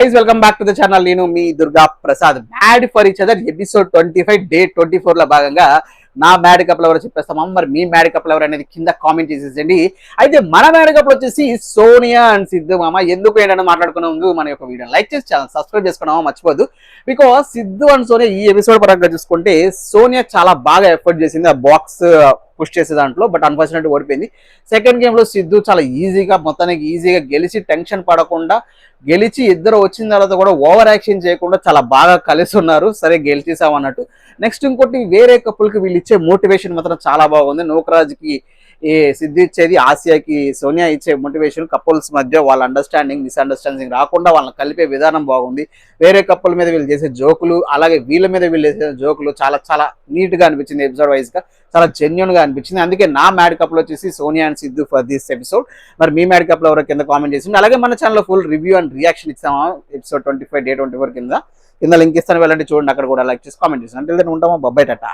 Guys, welcome back to the channel. నేను మీ Durga Prasad. Mad for each other episode 25 day 24 లో భాగంగా నా మ్యాడ్ కపుల్ ఎవరో చెప్పేస్తామా, మరి మీ మ్యాడ్ కపుల్ ఎవరు అనేది కింద కామెంట్ చేసేసండి. అయితే మన మ్యాడ్ కపుల్ వచ్చేసి సోనియా అండ్ సిద్ధు మామ. ఎందుకు ఏంటని మాట్లాడుకునే ముందు మన యొక్క వీడియో లైక్ చేసి ఛానల్ సబ్స్క్రైబ్ చేసుకున్నామా మర్చిపోద్దు. బికాస్ సిద్ధు అండ్ సోనియా ఈ ఎపిసోడ్ పరంగా చూసుకుంటే సోనియా చాలా బాగా ఎఫర్ట్ చేసింది ఆ బాక్స్ పుష్ చేసే దాంట్లో, బట్ అన్ఫార్చునేట్ ఓడిపోయింది. సెకండ్ గేమ్ లో సిద్ధు చాలా మొత్తానికి ఈజీగా గెలిచి టెన్షన్ పడకుండా గెలిచి ఇద్దరు వచ్చిన తర్వాత కూడా ఓవర్ యాక్షన్ చేయకుండా చాలా బాగా కలిసి ఉన్నారు. సరే గెలిచేసాం అన్నట్టు. నెక్స్ట్ ఇంకోటి వేరే కపుల్కి వీళ్ళు ఇచ్చే మోటివేషన్ మాత్రం చాలా బాగుంది. నూకరాజ్కి సిద్ధు ఇచ్చేది, ఆసియాకి సోనియా ఇచ్చే మోటివేషన్, కపుల్స్ మధ్య వాళ్ళ అండర్స్టాండింగ్ మిస్అండర్స్టాండింగ్ రాకుండా వాళ్ళని కలిపే విధానం బాగుంది. వేరే కపుల్ మీద వీళ్ళు చేసే జోకులు, అలాగే వీళ్ళ మీద వీళ్ళు చేసే జోకులు చాలా నీట్ గా అనిపించింది. ఎపిసోడ్ వైజ్ గా చాలా జెన్యున్ గా అనిపించింది. అందుకే నా మ్యాడ్ కపుల్ వచ్చేసి Sonia and Siddhu for this episode. మరి మీ మ్యాడ్ కపుల్ ఎవరో కింద కామెంట్ చేసింది. అలాగే మన ఛానల్లో ఫుల్ రివ్యూ అండ్ రియాక్షన్ ఇస్తామా ఎపిసోడ్ 25 డే 24 కింద లింక్ ఇస్తాను, వెళ్ళండి చూడండి. అక్కడ కూడా లైక్ చేసి కామెంట్ చేస్తాను. అంటే ఉంటామా, బొబ్బాయి టాటా.